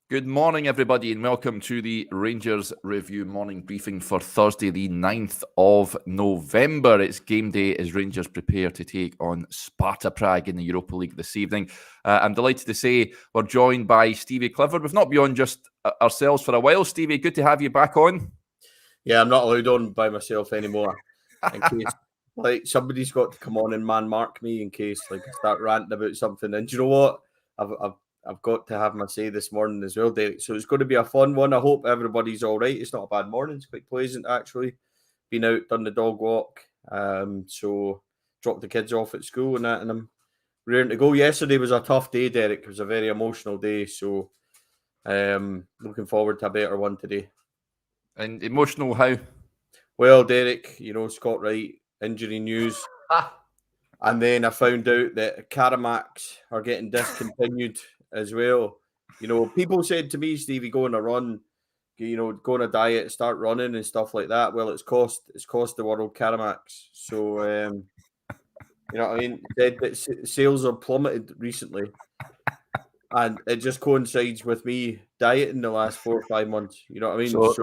Good morning, everybody, and welcome to the Rangers Review morning briefing for Thursday, the 9th of November. It's game day as Rangers prepare to take on Sparta Prague in the Europa League this evening. I'm delighted to say we're joined by Stevie Clifford. We've not been on just ourselves for a while. Stevie, good to have you back on. Yeah, I'm not allowed on by myself anymore. In case somebody's got to come on and man mark me in case I start ranting about something. And do you know what? I've got to have my say this morning as well, Derek. So it's going to be a fun one. I hope everybody's all right. It's not a bad morning. It's quite pleasant actually. Been out, done the dog walk. So dropped the kids off at school and that, and I'm ready to go. Yesterday was a tough day, Derek. It was a very emotional day. So looking forward to a better one today. And emotional how? Well, Derek, Scott Wright, injury news. And then I found out that Caramacs are getting discontinued as well. People said to me, Stevie, go on a run, go on a diet, start running and stuff like that. Well, it's cost the world Caramacs. So, you know what I mean? Said that sales have plummeted recently. And it just coincides with me dieting the last 4 or 5 months. You know what I mean? So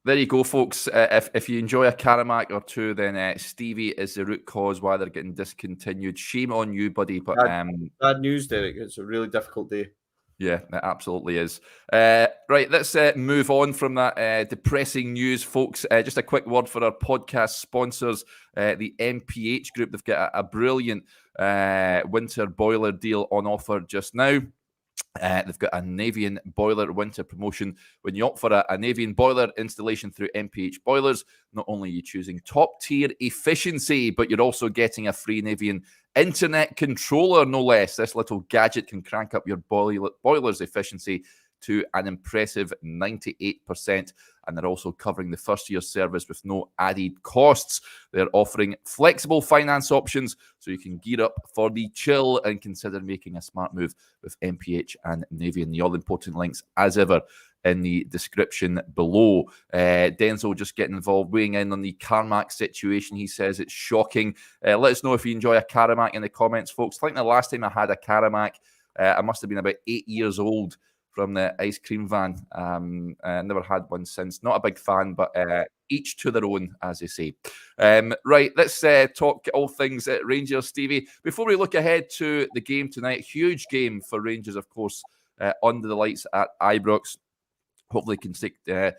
there you go, folks. If you enjoy a Caramac or two, then Stevie is the root cause why they're getting discontinued. Shame on you, buddy. But bad news, Derek. It's a really difficult day. Yeah, it absolutely is. Right, let's move on from that depressing news, folks. Just a quick word for our podcast sponsors, the MPH Group. They've got a brilliant winter boiler deal on offer just now. They've got a Navian boiler winter promotion. When you opt for a Navian boiler installation through MPH Boilers, not only are you choosing top-tier efficiency, but you're also getting a free Navian internet controller, no less. This little gadget can crank up your boiler's efficiency to an impressive 98%, and they're also covering the first year service with no added costs. They're offering flexible finance options so you can gear up for the chill and consider making a smart move with MPH and Navian. The all-important links, as ever, in the description below. Denzel just getting involved, weighing in on the Caramac situation. He says it's shocking. Let us know if you enjoy a Caramac in the comments, folks. I think the last time I had a Caramac, I must have been about 8 years old, from the ice cream van. I never had one since. Not a big fan, but each to their own, as they say. Right, let's talk all things Rangers, Stevie. Before we look ahead to the game tonight, huge game for Rangers, of course, under the lights at Ibrox. Hopefully can take a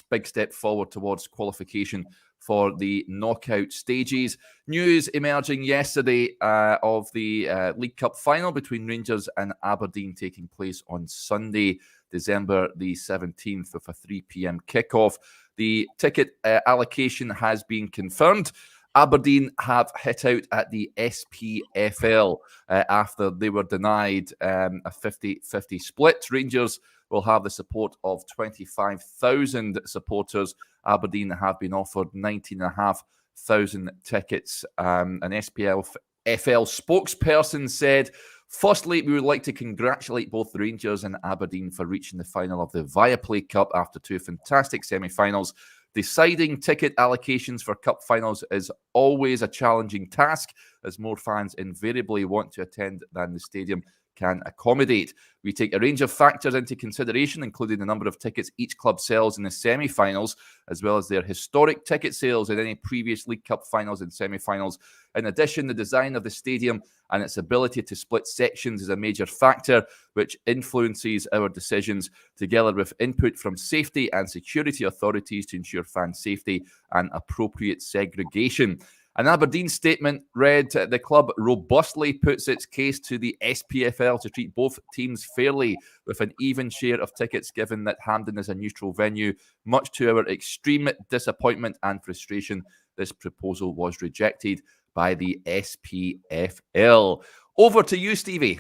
big step forward towards qualification for the knockout stages. News emerging yesterday of the League Cup final between Rangers and Aberdeen taking place on Sunday, December the 17th with a 3 p.m. kickoff. The ticket allocation has been confirmed. Aberdeen have hit out at the SPFL after they were denied a 50-50 split. Rangers will have the support of 25,000 supporters. Aberdeen have been offered 19,500 tickets. An SPFL spokesperson said, "Firstly, we would like to congratulate both Rangers and Aberdeen for reaching the final of the Viaplay Cup after 2 fantastic semi-finals. Deciding ticket allocations for cup finals is always a challenging task, as more fans invariably want to attend than the stadium can accommodate. We take a range of factors into consideration, including the number of tickets each club sells in the semi-finals, as well as their historic ticket sales in any previous League Cup finals and semi-finals. In addition, the design of the stadium and its ability to split sections is a major factor, which influences our decisions, together with input from safety and security authorities to ensure fan safety and appropriate segregation." An Aberdeen statement read, "The club robustly puts its case to the SPFL to treat both teams fairly with an even share of tickets, given that Hampden is a neutral venue. Much to our extreme disappointment and frustration, this proposal was rejected by the SPFL." Over to you, Stevie.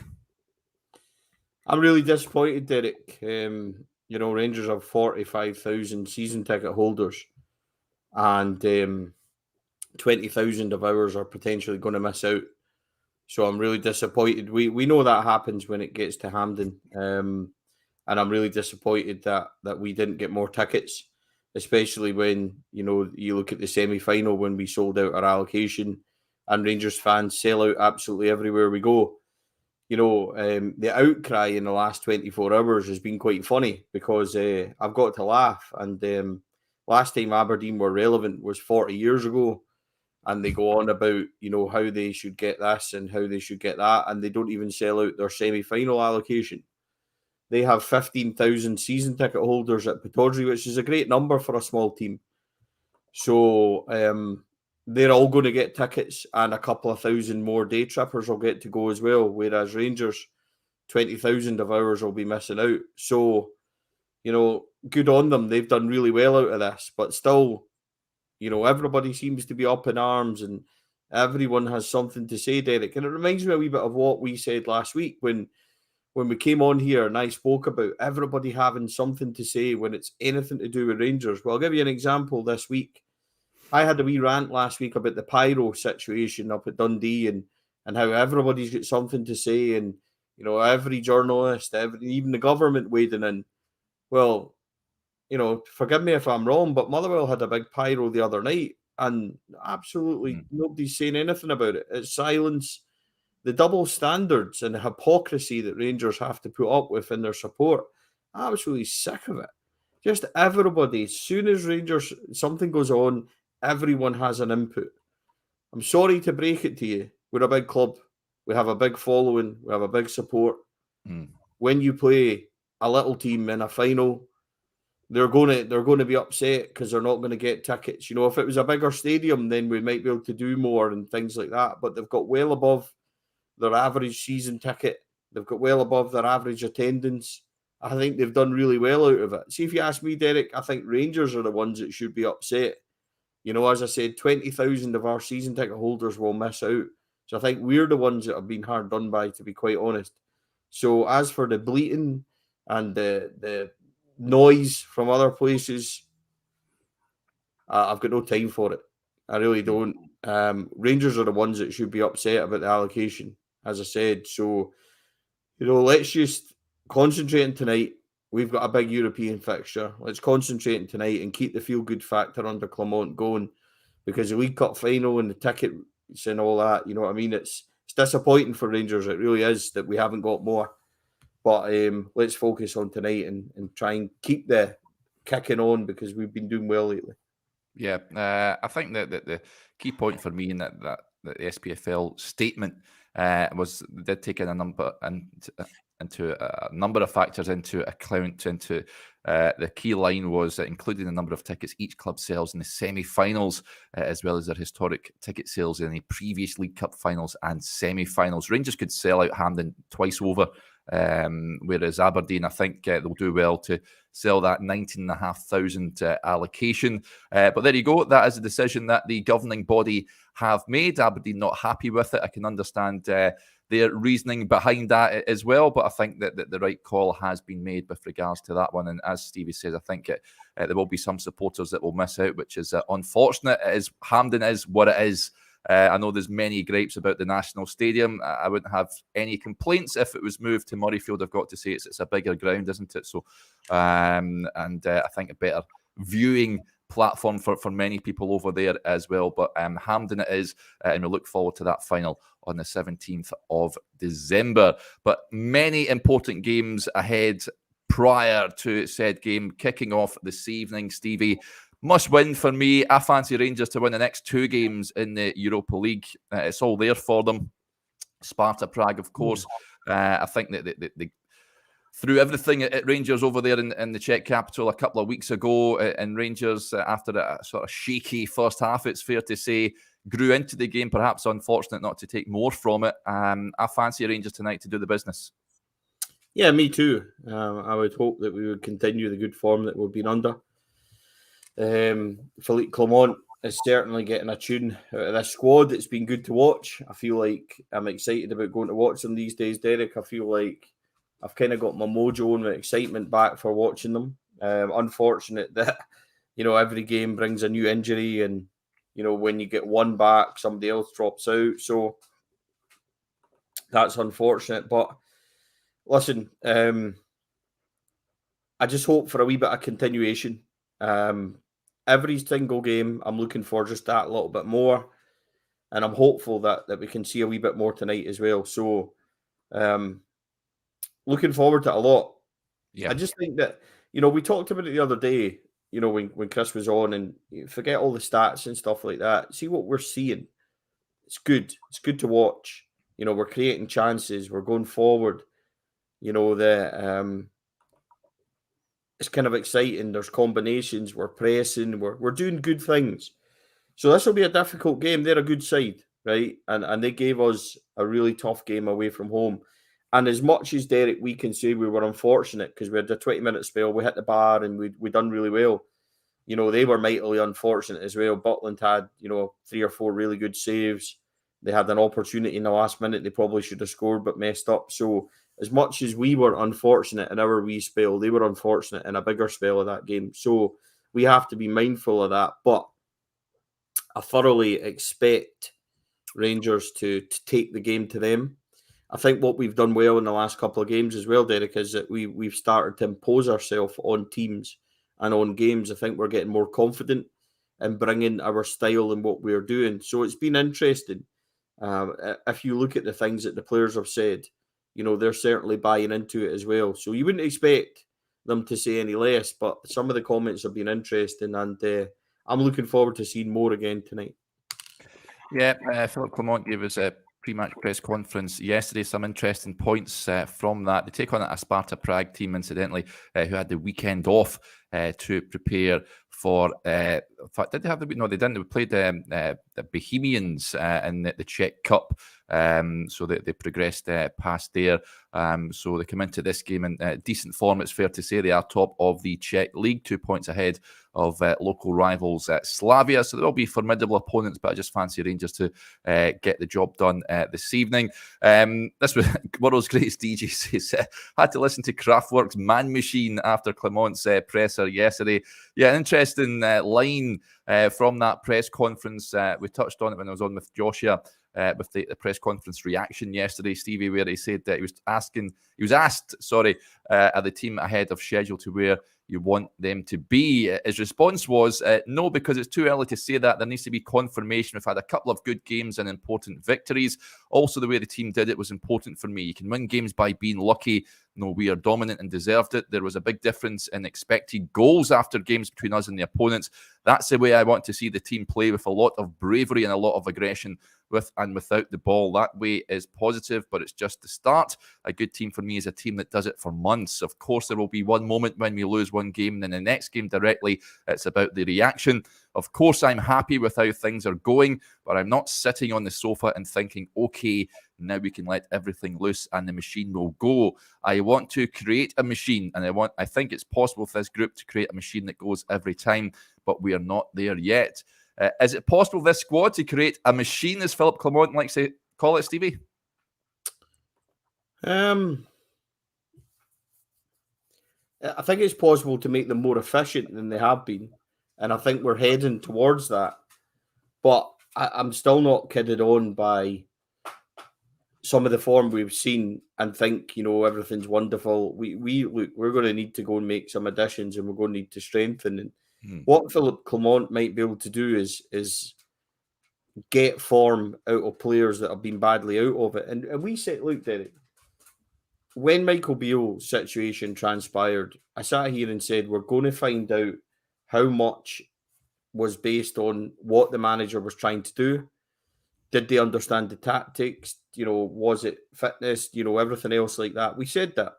I'm really disappointed, Derek. Rangers have 45,000 season ticket holders, and 20,000 of ours are potentially going to miss out. So I'm really disappointed. We know that happens when it gets to Hampden, and I'm really disappointed that we didn't get more tickets, especially when you look at the semi-final when we sold out our allocation, and Rangers fans sell out absolutely everywhere we go. the outcry in the last 24 hours has been quite funny because I've got to laugh. And last time Aberdeen were relevant was 40 years ago. And they go on about, how they should get this and how they should get that. And they don't even sell out their semi-final allocation. They have 15,000 season ticket holders at Pittodrie, which is a great number for a small team. So they're all going to get tickets, and a couple of thousand more day trippers will get to go as well, whereas Rangers, 20,000 of ours will be missing out. So, good on them. They've done really well out of this, but still, everybody seems to be up in arms and everyone has something to say, Derek. And it reminds me a wee bit of what we said last week when we came on here and I spoke about everybody having something to say when it's anything to do with Rangers. Well, I'll give you an example this week. I had a wee rant last week about the pyro situation up at Dundee and how everybody's got something to say, and every journalist, even the government wading in. Well, forgive me if I'm wrong, but Motherwell had a big pyro the other night, and absolutely nobody's saying anything about it. It's silence. The double standards and the hypocrisy that Rangers have to put up with in their support. I'm absolutely sick of it. Just everybody, as soon as Rangers, something goes on, everyone has an input. I'm sorry to break it to you. We're a big club. We have a big following. We have a big support. When you play a little team in a final, they're going to be upset because they're not going to get tickets. If it was a bigger stadium, then we might be able to do more and things like that. But they've got well above their average season ticket. They've got well above their average attendance. I think they've done really well out of it. See, if you ask me, Derek, I think Rangers are the ones that should be upset. As I said, 20,000 of our season ticket holders will miss out. So I think we're the ones that have been hard done by, to be quite honest. So as for the bleating and the noise from other places, I've got no time for it. I really don't. Rangers are the ones that should be upset about the allocation, as I said. So, let's just concentrate on tonight. We've got a big European fixture. Let's concentrate on tonight and keep the feel-good factor under Clement going, because the League Cup final and the tickets and all that, you know what I mean? It's disappointing for Rangers. It really is that we haven't got more. But let's focus on tonight and try and keep the kicking on, because we've been doing well lately. Yeah, I think that the key point for me in that the SPFL statement was they did take in a number into a number of factors into account. Into the key line was including the number of tickets each club sells in the semi-finals, as well as their historic ticket sales in the previous League Cup finals and semi-finals. Rangers could sell out Hampden twice over, whereas Aberdeen, I think they'll do well to sell that 19,500 allocation. But there you go. That is a decision that the governing body have made. Aberdeen not happy with it. I can understand their reasoning behind that as well, but I think that the right call has been made with regards to that one. And as Stevie says, I think there will be some supporters that will miss out, which is unfortunate. Hampden is what it is. I know there's many gripes about the National Stadium. I wouldn't have any complaints if it was moved to Murrayfield. I've got to say it's a bigger ground, isn't it? So, I think a better viewing platform for many people over there as well. But Hampden it is, and we look forward to that final on the 17th of December. But many important games ahead prior to said game kicking off this evening. Stevie, must win for me. I fancy Rangers to win the next two games in the Europa League. It's all there for them. Sparta Prague, of course. I think that they threw everything at Rangers over there in the Czech capital a couple of weeks ago. And Rangers, after a sort of shaky first half, it's fair to say, grew into the game, perhaps unfortunate not to take more from it. I fancy Rangers tonight to do the business. Yeah, me too. I would hope that we would continue the good form that we've been under. Philippe Clement is certainly getting a tune out of this squad. It's been good to watch. I feel like I'm excited about going to watch them these days, Derek. I feel like I've kind of got my mojo and my excitement back for watching them. Unfortunate that, every game brings a new injury, and, when you get one back, somebody else drops out. So that's unfortunate. But listen, I just hope for a wee bit of continuation. Every single game, I'm looking for just that little bit more. And I'm hopeful that we can see a wee bit more tonight as well. So Looking forward to it a lot. Yeah. I just think that, we talked about it the other day, when Chris was on, and forget all the stats and stuff like that. See what we're seeing. It's good. It's good to watch. We're creating chances. We're going forward. It's kind of exciting. There's combinations. We're pressing. We're doing good things. So this will be a difficult game. They're a good side, right? And they gave us a really tough game away from home. And as much as Derek, we can say we were unfortunate because we had a 20-minute spell, we hit the bar and we done really well. They were mightily unfortunate as well. Butland had, 3 or 4 really good saves. They had an opportunity in the last minute. They probably should have scored but messed up. So as much as we were unfortunate in our wee spell, they were unfortunate in a bigger spell of that game. So we have to be mindful of that. But I thoroughly expect Rangers to take the game to them. I think what we've done well in the last couple of games as well, Derek, is that we've started to impose ourselves on teams and on games. I think we're getting more confident in bringing our style and what we're doing. So it's been interesting. If you look at the things that the players have said, they're certainly buying into it as well. So you wouldn't expect them to say any less, but some of the comments have been interesting, and I'm looking forward to seeing more again tonight. Yeah, Philip Clement gave us a pre-match press conference yesterday. Some interesting points from that. They take on a Sparta Prague team, incidentally, who had the weekend off to prepare for. In fact, did they have the? No, they didn't. They played the Bohemians in the Czech Cup, so they progressed past there. So they come into this game in decent form. It's fair to say they are top of the Czech league, 2 points ahead of local rivals Slavia. So they'll be formidable opponents, but I just fancy Rangers to get the job done this evening. This was world's greatest DJ says, had to listen to Kraftwerk's Man Machine after Clement's presser yesterday. Yeah, an interesting line from that press conference. We touched on it when I was on with Joshua. With the press conference reaction yesterday, Stevie, where he said that he was asked, are the team ahead of schedule to where you want them to be? His response was, no, because it's too early to say that. There needs to be confirmation. We've had a couple of good games and important victories. Also, the way the team did it was important for me. You can win games by being lucky. No, we are dominant and deserved it. There was a big difference in expected goals after games between us and the opponents. That's the way I want to see the team play, with a lot of bravery and a lot of aggression, with and without the ball. That way is positive, but it's just the start. A good team for me is a team that does it for months. Of course, there will be one moment when we lose one game, and then the next game directly, it's about the reaction. Of course, I'm happy with how things are going, but I'm not sitting on the sofa and thinking, okay, now we can let everything loose and the machine will go. I want to create a machine, and I think it's possible for this group to create a machine that goes every time, but we are not there yet. Is it possible for this squad to create a machine, as Philip Clement likes to call it, Stevie? I think it's possible to make them more efficient than they have been, and I think we're heading towards that. But I'm still not kidded on by some of the form we've seen and think, everything's wonderful. We're going to need to go and make some additions, and we're going to need to strengthen. And what Philip Clement might be able to do is get form out of players that have been badly out of it. And we said, look, Derek, when Michael Beale's situation transpired, I sat here and said, we're going to find out how much was based on what the manager was trying to do. Did they understand the tactics? Was it fitness? Everything else like that. We said that.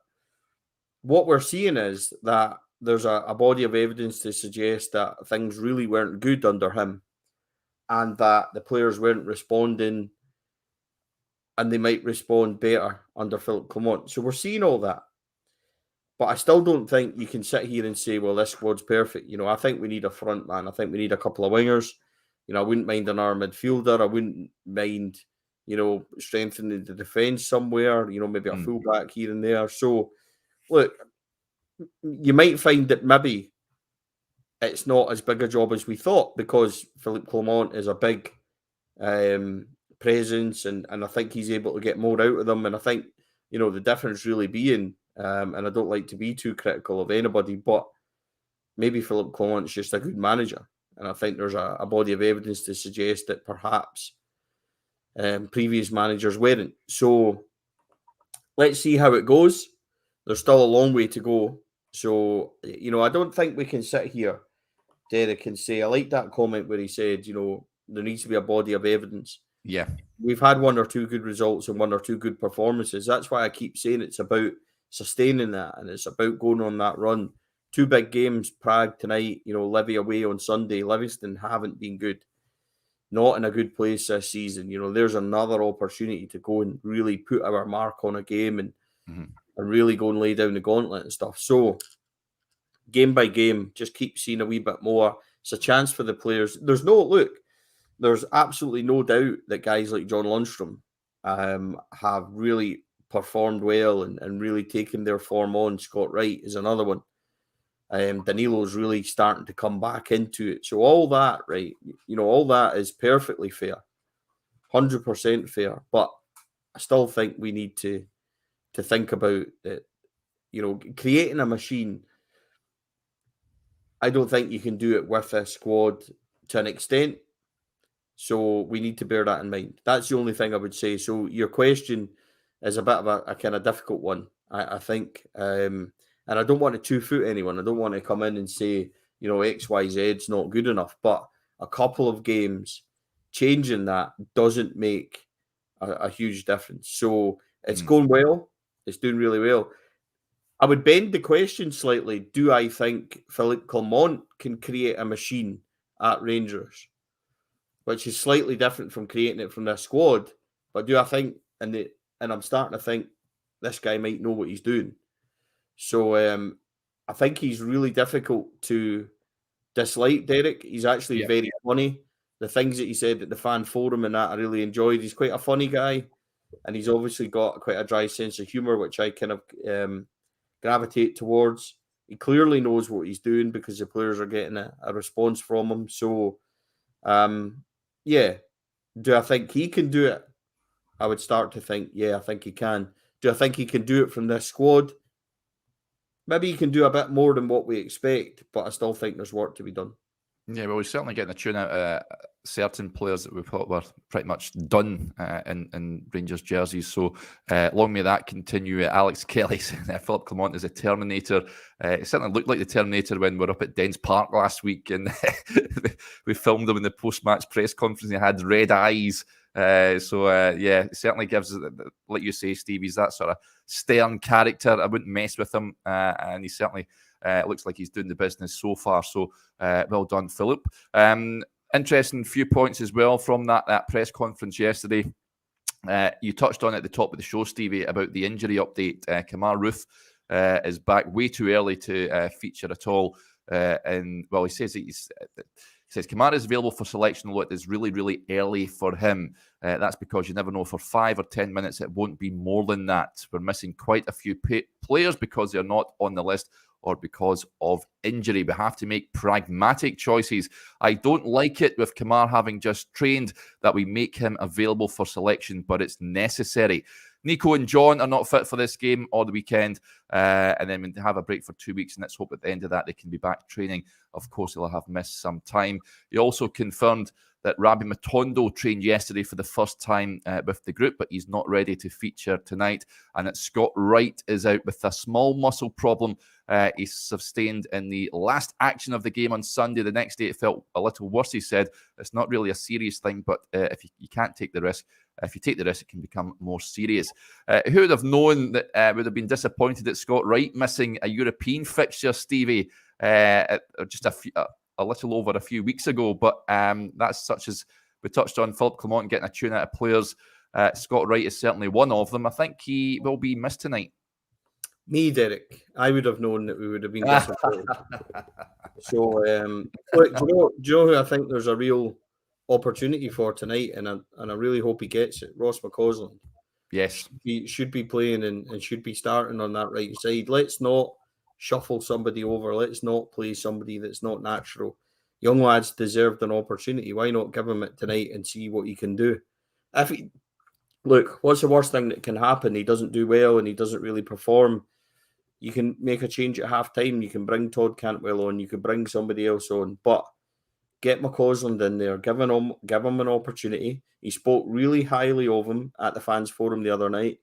What we're seeing is that there's a body of evidence to suggest that things really weren't good under him, and that the players weren't responding, and they might respond better under Philip Clement. So we're seeing all that. But I still don't think you can sit here and say, well, this squad's perfect. I think we need a front man. I think we need a couple of wingers. I wouldn't mind an arm midfielder. I wouldn't mind, strengthening the defence somewhere, maybe a fullback here and there. So, look, you might find that maybe it's not as big a job as we thought, because Philip Clement is a big presence, and I think he's able to get more out of them. And I think, the difference really being, and I don't like to be too critical of anybody, but maybe Philip Clement's just a good manager. And I think there's a body of evidence to suggest that perhaps previous managers weren't. So let's see how it goes. There's still a long way to go. So, I don't think we can sit here, Derek, and say, I like that comment where he said, there needs to be a body of evidence. Yeah. We've had one or two good results and one or two good performances. That's why I keep saying it's about sustaining that, and it's about going on that run. 2 big games, Prague tonight, Livy away on Sunday. Livingston haven't been good. Not in a good place this season. There's another opportunity to go and really put our mark on a game and really go and lay down the gauntlet and stuff. So, game by game, just keep seeing a wee bit more. It's a chance for the players. There's absolutely no doubt that guys like John Lundstrom have really performed well and really taken their form on. Scott Wright is another one. Danilo's really starting to come back into it. So all that, right, all that is perfectly fair. 100% fair. But I still think we need to think about it. Creating a machine, I don't think you can do it with a squad to an extent. So we need to bear that in mind. That's the only thing I would say. So your question is a bit of a kind of difficult one, I think. And I don't want to 2-foot anyone. I don't want to come in and say, X, Y, Z is not good enough. But a couple of games, changing that doesn't make a huge difference. So it's going well. It's doing really well. I would bend the question slightly. Do I think Philippe Clement can create a machine at Rangers? Which is slightly different from creating it from this squad. But do I think, and I'm starting to think, this guy might know what he's doing. So I think he's really difficult to dislike, Derek. He's actually very funny. The things that he said at the fan forum and that I really enjoyed. He's quite a funny guy. And he's obviously got quite a dry sense of humour, which I kind of gravitate towards. He clearly knows what he's doing because the players are getting a response from him. So, do I think he can do it? I would start to think, I think he can. Do I think he can do it from this squad? Maybe he can do a bit more than what we expect, but I still think there's work to be done. Yeah, well, we're certainly getting a tune out of certain players that we thought were pretty much done in Rangers jerseys. So long may that continue. Alex Kelly saying Philippe Clement is a Terminator. It certainly looked like the Terminator when we were up at Dens Park last week and we filmed him in the post-match press conference. He had red eyes. It certainly gives, like you say, Steve, he's that sort of stern character. I wouldn't mess with him, and he certainly looks like he's doing the business so far. So well done, Philip. Interesting few points as well from that press conference yesterday. You touched on at the top of the show, Stevie, about the injury update. Kemar Roofe is back way too early to feature at all. He says he says Kamara is available for selection, although it is really, really early for him. That's because you never know. For 5 or 10 minutes, it won't be more than that. We're missing quite a few players because they're not on the list or because of injury. We have to make pragmatic choices. I don't like it with Kamara having just trained that we make him available for selection, but it's necessary. Nico and John are not fit for this game or the weekend, and then we have a break for 2 weeks, and let's hope at the end of that they can be back training. Of course, they'll have missed some time. He also confirmed that Rabbi Matondo trained yesterday for the first time with the group, but he's not ready to feature tonight. And that Scott Wright is out with a small muscle problem he sustained in the last action of the game on Sunday. The next day it felt a little worse, he said. It's not really a serious thing, but if you can't take the risk, if you take the risk, it can become more serious. Who would have known that would have been disappointed at Scott Wright missing a European fixture, Stevie, just a little over a few weeks ago? But that's such as we touched on Philippe Clement getting a tune out of players. Scott Wright is certainly one of them. I think he will be missed tonight. Me, Derek, I would have known that we would have been disappointed. So, look, do you know who I think there's a real opportunity for tonight, and I really hope he gets it? Ross McCausland. Yes. He should be playing and should be starting on that right side. Let's not shuffle somebody over. Let's not play somebody that's not natural. Young lads deserved an opportunity. Why not give him it tonight and see what he can do? Look, what's the worst thing that can happen? He doesn't do well and he doesn't really perform. You can make a change at half-time. You can bring Todd Cantwell on. You could bring somebody else on. But get McCausland in there. Give him an opportunity. He spoke really highly of him at the fans forum the other night.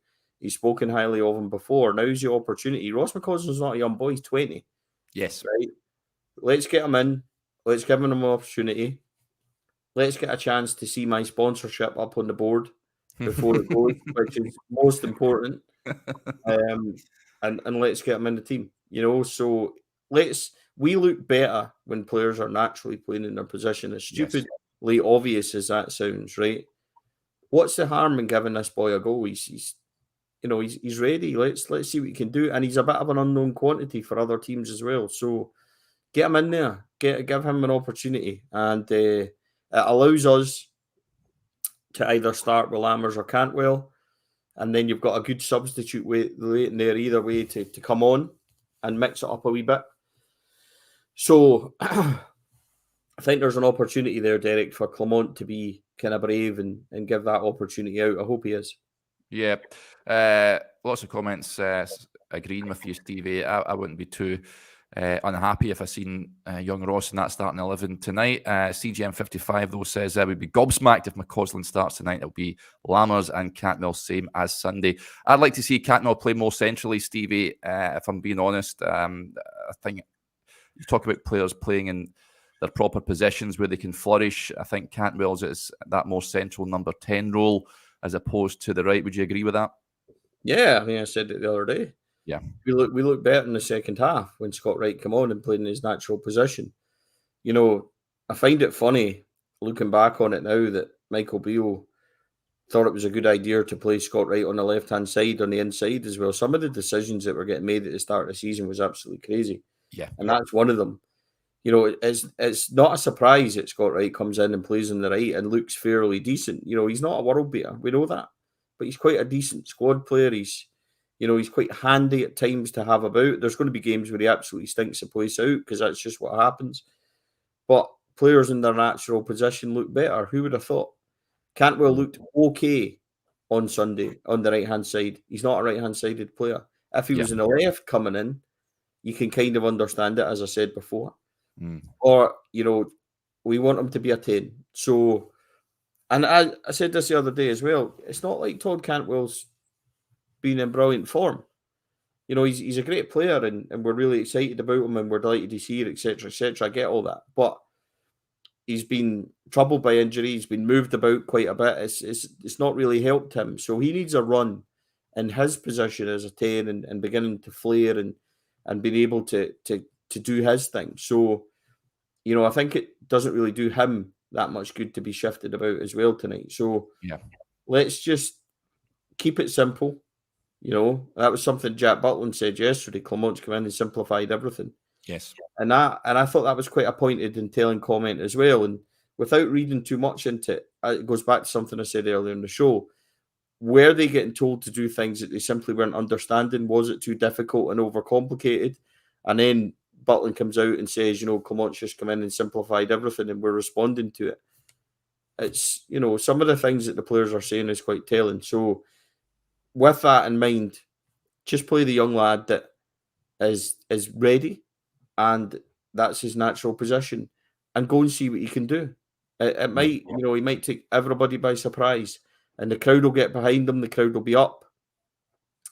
He's spoken highly of him before. Now's the opportunity. Ross McCausland's not a young boy. He's 20. Yes. Right? Let's get him in. Let's give him an opportunity. Let's get a chance to see my sponsorship up on the board before it goes, which is most important. And let's get him in the team. So we look better when players are naturally playing in their position. As stupidly obvious as that sounds, right? What's the harm in giving this boy a go? He's ready. Let's see what he can do. And he's a bit of an unknown quantity for other teams as well. So get him in there. Give him an opportunity. And it allows us to either start with Lammers or Cantwell. And then you've got a good substitute late in there either way to come on and mix it up a wee bit. So I think there's an opportunity there, Derek, for Clement to be kind of brave and give that opportunity out. I hope he is. Yeah. Lots of comments agreeing with you, Stevie. I wouldn't be too unhappy if I seen young Ross in that starting 11 tonight. CGM55 though says I would be gobsmacked if McCausland starts tonight. It'll be Lammers and Cantwell, same as Sunday. I'd like to see Cantwell play more centrally, Stevie, if I'm being honest. I think you talk about players playing in their proper positions where they can flourish. I think Cantwell's is that more central number 10 role as opposed to the right. Would you agree with that? Yeah, I mean, I said it the other day. Yeah, we look better in the second half when Scott Wright came on and played in his natural position. I find it funny looking back on it now that Michael Beale thought it was a good idea to play Scott Wright on the left-hand side, on the inside as well. Some of the decisions that were getting made at the start of the season was absolutely crazy. Yeah, and that's one of them. It's not a surprise that Scott Wright comes in and plays on the right and looks fairly decent. He's not a world beater. We know that. But he's quite a decent squad player. He's quite handy at times to have about. There's going to be games where he absolutely stinks the place out because that's just what happens. But players in their natural position look better. Who would have thought? Cantwell looked okay on Sunday on the right-hand side. He's not a right-hand-sided player. If he was in the left coming in, you can kind of understand it, as I said before. Or, we want him to be a 10. So, and I said this the other day as well, it's not like Todd Cantwell's been in brilliant form. He's a great player and we're really excited about him and we're delighted he's here, etc., etc. I get all that. But he's been troubled by injury. He's been moved about quite a bit. It's not really helped him. So he needs a run in his position as a 10 and beginning to flare and being able to do his thing. So, I think it doesn't really do him that much good to be shifted about as well tonight. So let's just keep it simple. That was something Jack Butland said yesterday. Clement's come in and simplified everything. Yes. And I thought that was quite a pointed and telling comment as well. And without reading too much into it, it goes back to something I said earlier in the show. Were they getting told to do things that they simply weren't understanding? Was it too difficult and overcomplicated? And then Butland comes out and says, Clement's just come in and simplified everything and we're responding to it. It's, some of the things that the players are saying is quite telling. So with that in mind, just play the young lad that is ready and that's his natural position and go and see what he can do. It might, he might take everybody by surprise and the crowd will get behind him. The crowd will be up.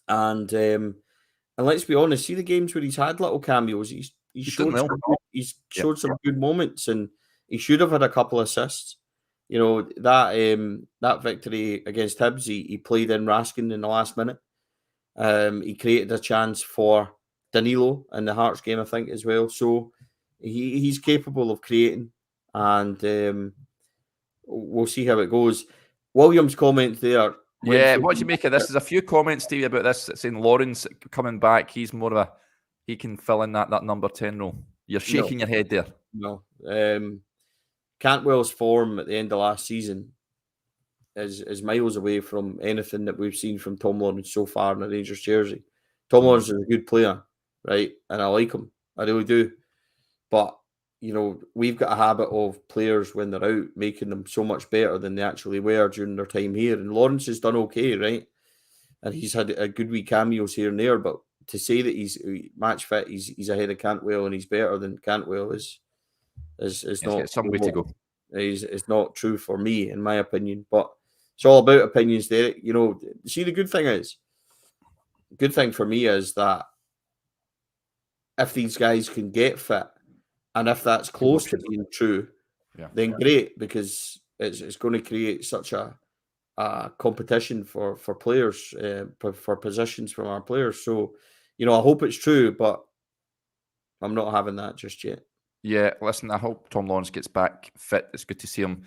And let's be honest, see the games where he's had little cameos. He's showed some good moments and he should have had a couple of assists. That victory against Hibs, he played in Raskin in the last minute. He created a chance for Danilo in the Hearts game, I think, as well. So he's capable of creating, and we'll see how it goes. Williams' comment there. Yeah, what do you make of this? There's a few comments, Stevie, about this saying Lawrence coming back. He's more of he can fill in that number 10 role. You're shaking your head there. No. Cantwell's form at the end of last season is miles away from anything that we've seen from Tom Lawrence so far in the Rangers jersey. Tom Lawrence is a good player, right? And I like him. I really do. But, we've got a habit of players when they're out making them so much better than they actually were during their time here. And Lawrence has done okay, right? And he's had a good wee cameos here and there. But to say that he's match fit, he's ahead of Cantwell and he's better than Cantwell is not some way to go. It's not true for me, in my opinion. But it's all about opinions, Derek. See, the good thing is, good thing for me is that if these guys can get fit, and if that's close to being true, then great, because it's going to create such a competition for players, for positions from our players. So, I hope it's true, but I'm not having that just yet. Yeah, listen, I hope Tom Lawrence gets back fit. It's good to see him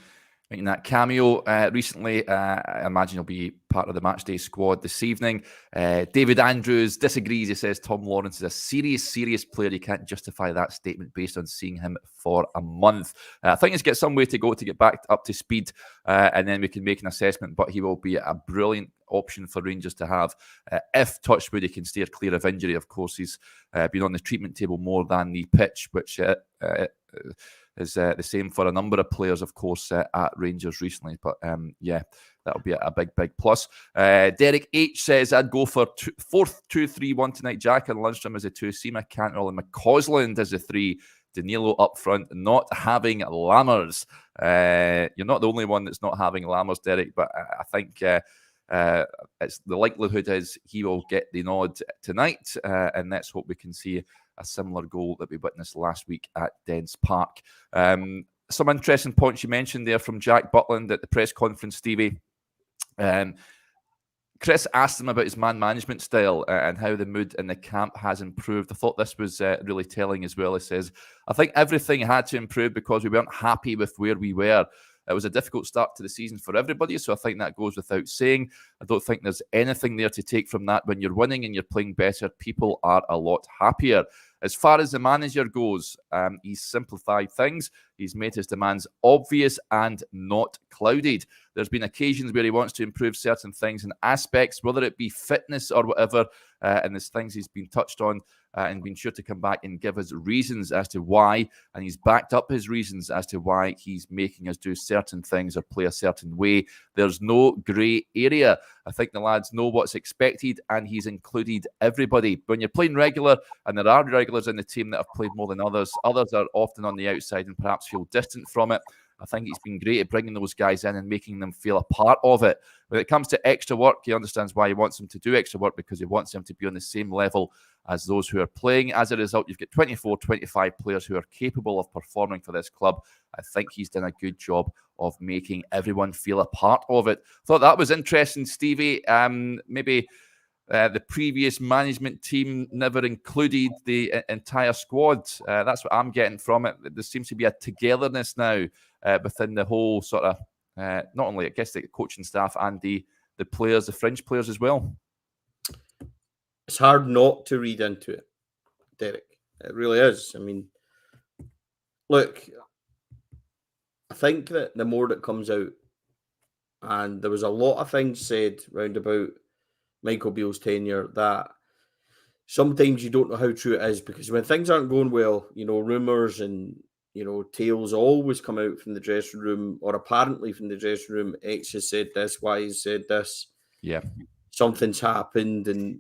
making that cameo recently. I imagine he'll be part of the matchday squad this evening. David Andrews disagrees. He says Tom Lawrence is a serious player. You can't justify that statement based on seeing him for a month. I think he's got some way to go to get back up to speed, and then we can make an assessment. But he will be a brilliant option for Rangers to have if, touchwood, he can steer clear of injury. Of course, he's been on the treatment table more than the pitch, which is the same for a number of players, of course, at Rangers recently. But that'll be a big plus. Derek H says, I'd go for 4-2-3-1 tonight. Jack and Lundstrom as a 2-seamer, Cantwell and McCausland as a 3. Danilo up front, not having Lammers. You're not the only one that's not having Lammers, Derek, but I think it's the likelihood is he will get the nod tonight, and let's hope we can see a similar goal that we witnessed last week at Dens Park. Some interesting points you mentioned there from Jack Butland at the press conference, Stevie. Chris asked him about his man management style and how the mood in the camp has improved. I thought this was really telling as well. He says, I think everything had to improve because we weren't happy with where we were. It was a difficult start to the season for everybody, so I think that goes without saying. I don't think there's anything there to take from that. When you're winning and you're playing better, people are a lot happier. As far as the manager goes, he's simplified things. He's made his demands obvious and not clouded. There's been occasions where he wants to improve certain things and aspects, whether it be fitness or whatever, and there's things he's been touched on and been sure to come back and give us reasons as to why, and he's backed up his reasons as to why he's making us do certain things or play a certain way. There's no grey area. I think the lads know what's expected, and he's included everybody. When you're playing regular, and there are regulars in the team that have played more than others are often on the outside and perhaps feel distant from it. I think he's been great at bringing those guys in and making them feel a part of it. When it comes to extra work, he understands why he wants them to do extra work, because he wants them to be on the same level as those who are playing. As a result, you've got 24, 25 players who are capable of performing for this club. I think he's done a good job of making everyone feel a part of it. Thought that was interesting, Stevie. Maybe the previous management team never included the entire squad. That's what I'm getting from it. There seems to be a togetherness now within the whole sort of, not only, I guess, the coaching staff and the players, the fringe players as well. It's hard not to read into it, Derek. It really is. I mean, look, I think that the more that comes out, and there was a lot of things said round about Michael Beale's tenure that sometimes you don't know how true it is, because when things aren't going well, rumours and, tales always come out from the dressing room, or apparently from the dressing room. X has said this, Y has said this. Yeah. Something's happened, and,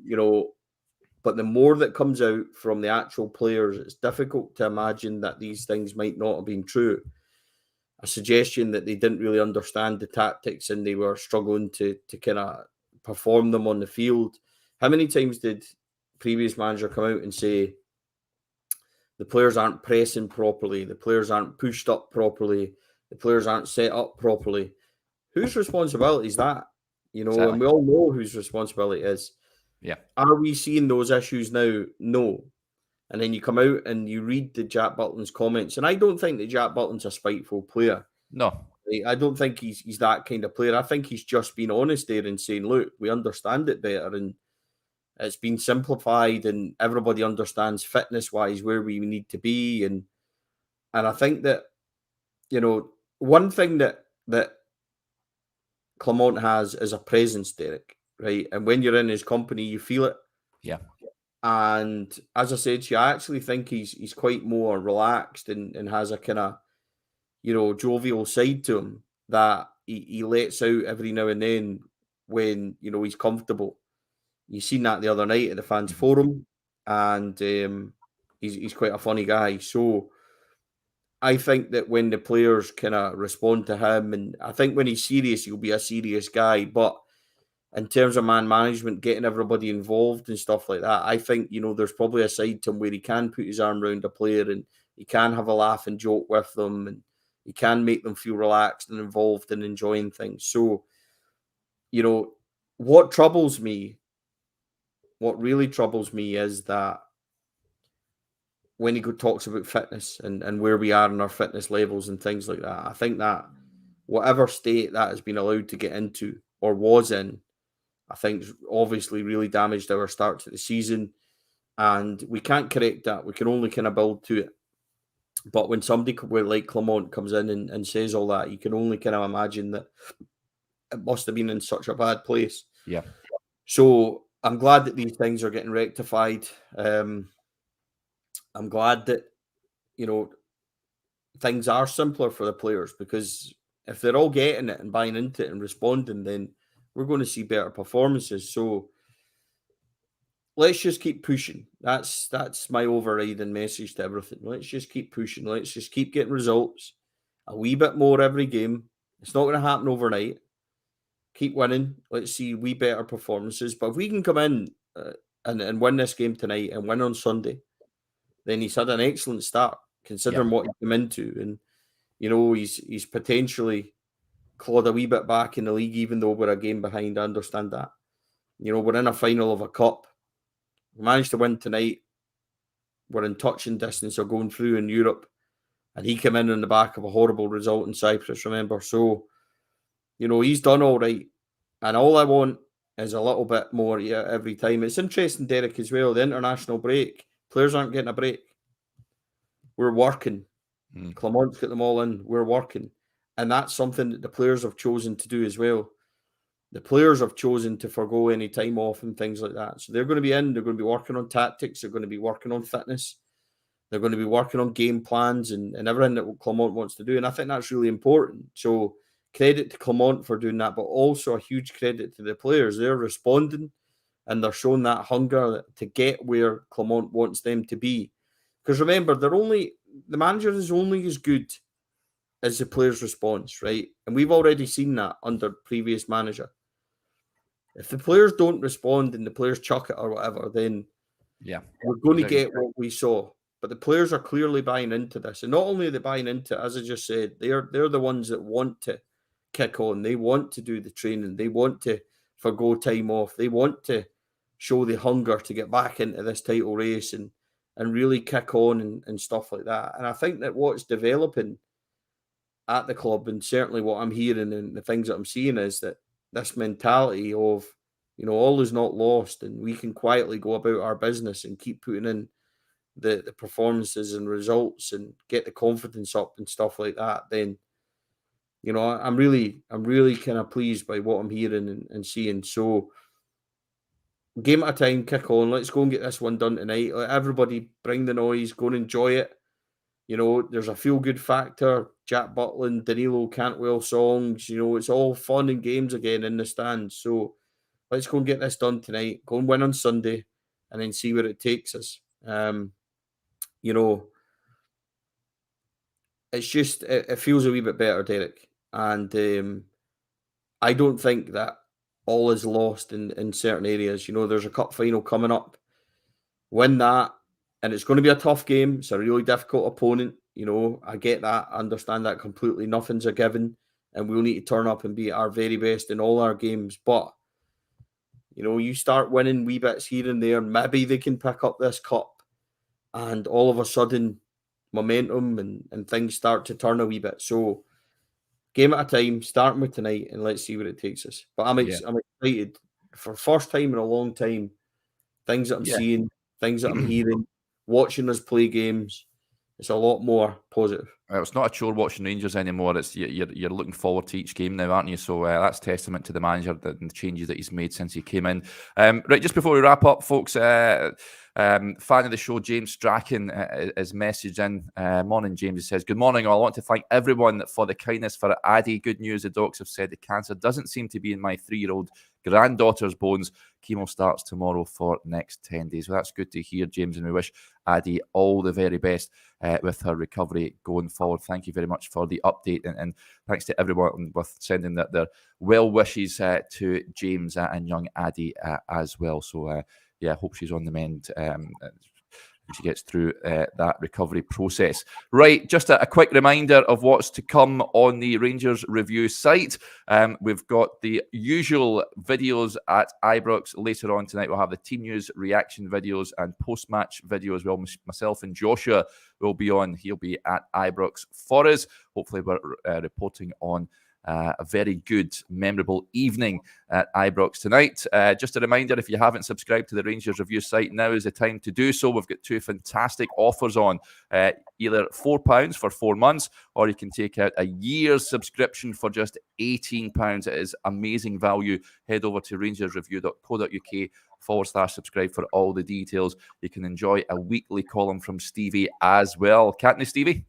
but the more that comes out from the actual players, it's difficult to imagine that these things might not have been true. A suggestion that they didn't really understand the tactics and they were struggling to kind of perform them on the field. How many times did previous manager come out and say the players aren't pressing properly, the players aren't pushed up properly, the players aren't set up properly? Whose responsibility is that? Exactly. And we all know whose responsibility it is. Yeah. Are we seeing those issues now? No. And then you come out and you read the Jack Butland's comments, and I don't think that Jack Butland's a spiteful player. No. I don't think he's that kind of player. I think he's just been honest there and saying, look, we understand it better, and it's been simplified, and everybody understands fitness-wise where we need to be. And I think that, one thing that Clement has is a presence, Derek, right? And when you're in his company, you feel it. Yeah. And as I said to you, I actually think he's quite more relaxed and has a kind of, jovial side to him that he lets out every now and then when, he's comfortable. You seen that the other night at the fans forum, and he's quite a funny guy. So I think that when the players kind of respond to him, and I think when he's serious, he'll be a serious guy, but in terms of man management, getting everybody involved and stuff like that, I think, there's probably a side to him where he can put his arm around a player and he can have a laugh and joke with them, and he can make them feel relaxed and involved and enjoying things. So, what really troubles me is that when he talks about fitness and where we are in our fitness levels and things like that, I think that whatever state that has been allowed to get into or was in, I think obviously really damaged our start to the season, and we can't correct that. We can only kind of build to it. But when somebody like Clement comes in and says all that, you can only kind of imagine that it must have been in such a bad place. Yeah. So I'm glad that these things are getting rectified. I'm glad that, things are simpler for the players, because if they're all getting it and buying into it and responding, then we're going to see better performances. So let's just keep pushing. That's my overriding message to everything. Let's just keep pushing. Let's just keep getting results. A wee bit more every game. It's not going to happen overnight. Keep winning. Let's see wee better performances. But if we can come in and win this game tonight and win on Sunday, then he's had an excellent start considering what he came into. And, he's potentially clawed a wee bit back in the league, even though we're a game behind. I understand that. We're in a final of a cup. We managed to win tonight. We're in touching distance of going through in Europe. And he came in on the back of a horrible result in Cyprus, remember? So, he's done all right. And all I want is a little bit more every time. It's interesting, Derek, as well, the international break. Players aren't getting a break. We're working. Clement's got them all in. We're working. And that's something that the players have chosen to do as well. The players have chosen to forgo any time off and things like that. So they're going to be in. They're going to be working on tactics. They're going to be working on fitness. They're going to be working on game plans and everything that Clement wants to do. And I think that's really important. So credit to Clement for doing that, but also a huge credit to the players. They're responding and they're showing that hunger to get where Clement wants them to be. Because remember, the manager is only as good as the player's response, right? And we've already seen that under previous manager. If the players don't respond and the players chuck it or whatever, then we're going to get what we saw. But the players are clearly buying into this. And not only are they buying into it, as I just said, they're the ones that want to kick on. They want to do the training. They want to forgo time off. They want to show the hunger to get back into this title race and really kick on and stuff like that. And I think that what's developing at the club, and certainly what I'm hearing and the things that I'm seeing, is that this mentality of, all is not lost and we can quietly go about our business and keep putting in the performances and results and get the confidence up and stuff like that, then, I'm really kind of pleased by what I'm hearing and seeing. So game at a time, kick on. Let's go and get this one done tonight. Let everybody bring the noise, go and enjoy it. There's a feel-good factor. Jack Butland, Danilo Cantwell songs. It's all fun and games again in the stands. So let's go and get this done tonight. Go and win on Sunday and then see where it takes us. It's just, it feels a wee bit better, Derek. And I don't think that all is lost in certain areas. There's a cup final coming up. Win that. And it's going to be a tough game. It's a really difficult opponent. I get that. I understand that completely. Nothing's a given. And we'll need to turn up and be at our very best in all our games. But, you start winning wee bits here and there. Maybe they can pick up this cup. And all of a sudden, momentum and things start to turn a wee bit. So, game at a time, starting with tonight, and let's see where it takes us. But I'm excited. For the first time in a long time, things that I'm seeing, things that I'm hearing, watching us play games, it's a lot more positive. It's not a chore watching Rangers anymore. It's you're looking forward to each game now, aren't you? So that's testament to the manager and the changes that he's made since he came in. Right, just before we wrap up, folks, Fan of the show, James Strachan, is messaged in. Morning, James. He says, good morning, all. I want to thank everyone for the kindness for Addy. Good news, the docs have said the cancer doesn't seem to be in my 3-year-old granddaughter's bones. Chemo starts tomorrow for next 10 days. Well, that's good to hear, James, and we wish Addy all the very best with her recovery going forward. Thank you very much for the update, and thanks to everyone with sending their well wishes to James and young Addy as well. So, yeah, I hope she's on the mend and she gets through that recovery process. Right, just a quick reminder of what's to come on the Rangers Review site. We've got the usual videos at Ibrox. Later on tonight, we'll have the team news reaction videos and post-match video as well. Myself and Joshua will be on. He'll be at Ibrox for us. Hopefully, we're reporting on a very good, memorable evening at Ibrox tonight. Just a reminder, if you haven't subscribed to the Rangers Review site, now is the time to do so. We've got 2 fantastic offers on, either £4 for 4 months, or you can take out a year's subscription for just £18. It is amazing value. Head over to rangersreview.co.uk/subscribe for all the details. You can enjoy a weekly column from Stevie as well. Can't they, Stevie?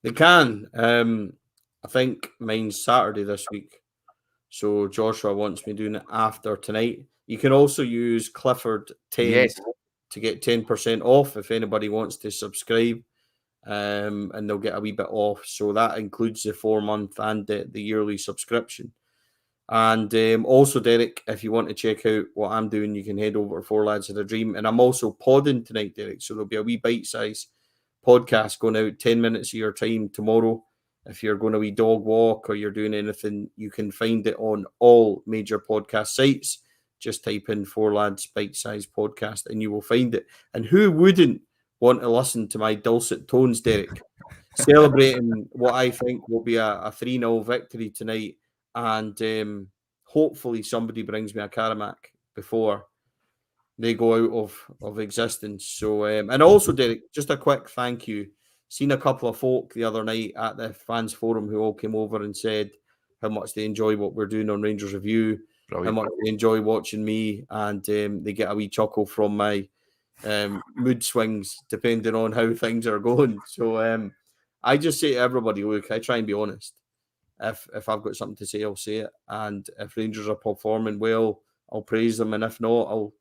They can. I think mine's Saturday this week. So Joshua wants me doing it after tonight. You can also use Clifford10 to get 10% off if anybody wants to subscribe. And they'll get a wee bit off. So that includes the 4-month and the yearly subscription. And also, Derek, if you want to check out what I'm doing, you can head over to 4 Lads of a Dream. And I'm also podding tonight, Derek. So there'll be a wee bite-sized podcast going out 10 minutes of your time tomorrow. If you're going a wee dog walk or you're doing anything, you can find it on all major podcast sites. Just type in 4 Lads Bite-Sized Podcast and you will find it. And who wouldn't want to listen to my dulcet tones, Derek, celebrating what I think will be a 3-0 victory tonight. And hopefully somebody brings me a Caramac before they go out of existence. So, and also, Derek, just a quick thank you. Seen a couple of folk the other night at the fans forum who all came over and said how much they enjoy what we're doing on Rangers Review, how much they enjoy watching me, and they get a wee chuckle from my mood swings depending on how things are going. So I just say to everybody, look, I try and be honest. If I've got something to say, I'll say it. And if Rangers are performing well, I'll praise them. And if not,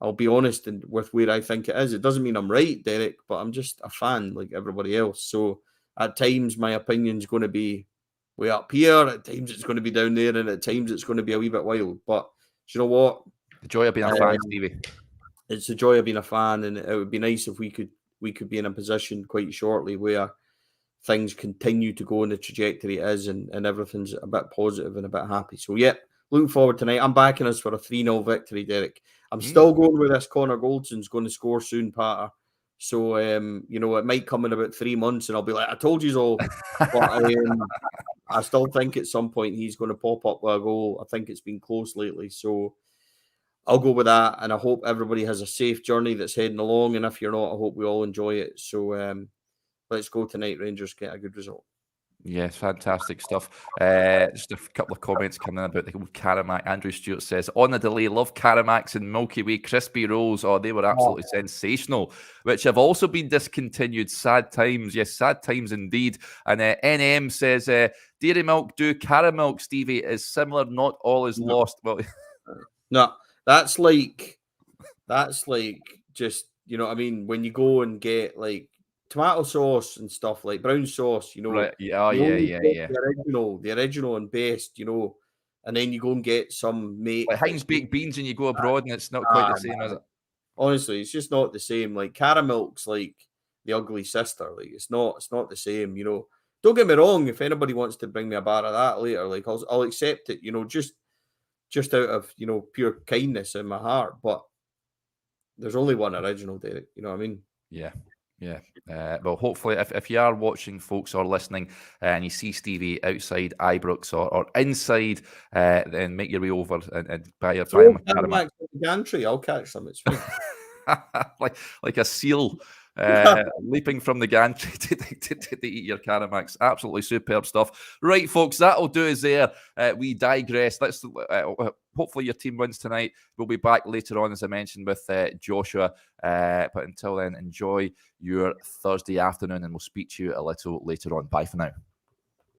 I'll be honest with where I think it is. It doesn't mean I'm right, Derek, but I'm just a fan like everybody else. So at times my opinion's going to be way up here. At times it's going to be down there. And at times it's going to be a wee bit wild. But do you know what? The joy of being a fan, Stevie. It's the joy of being a fan. And it would be nice if we could be in a position quite shortly where things continue to go in the trajectory it is and everything's a bit positive and a bit happy. So, yeah, looking forward tonight. I'm backing us for a 3-0 victory, Derek. I'm still going with this. Connor Goldson's going to score soon, Patter. So, it might come in about 3 months and I'll be like, I told you so. But I still think at some point he's going to pop up with a goal. I think it's been close lately. So I'll go with that. And I hope everybody has a safe journey that's heading along. And if you're not, I hope we all enjoy it. So let's go tonight, Rangers, get a good result. Yes, fantastic stuff. Just a couple of comments coming in about the old Caramac. Andrew Stewart says, on the delay, love Caramacs and Milky Way crispy rolls. Oh, they were absolutely sensational, which have also been discontinued. Sad times. Yes, sad times indeed. And NM says, Dairy Milk do caramel, Stevie, is similar. Not all is lost. Well, no, that's like just, you know what I mean? When you go and get like tomato sauce and stuff like brown sauce, right? Yeah, the original and best, and then you go and get some mate like Heinz baked beans and you go abroad and it's not quite the same, is it? Honestly, it's just not the same. Like caramilk's like the ugly sister. Like it's not the same. Don't get me wrong. If anybody wants to bring me a bar of that later, like I'll accept it. Just out of pure kindness in my heart. But there's only one original, Derek. You know what I mean? Yeah. Well, hopefully, if you are watching, folks, or listening, and you see Stevie outside Ibrox or inside, then make your way over and buy him a Caramac. Gantry, I'll catch them. It's fine. like a seal leaping from the gantry to eat your Caramax. Absolutely superb stuff. Right, folks, that'll do us there. We digress. Let's hopefully your team wins tonight. We'll be back later on, as I mentioned, with Joshua. But until then, enjoy your Thursday afternoon, and we'll speak to you a little later on. Bye for now.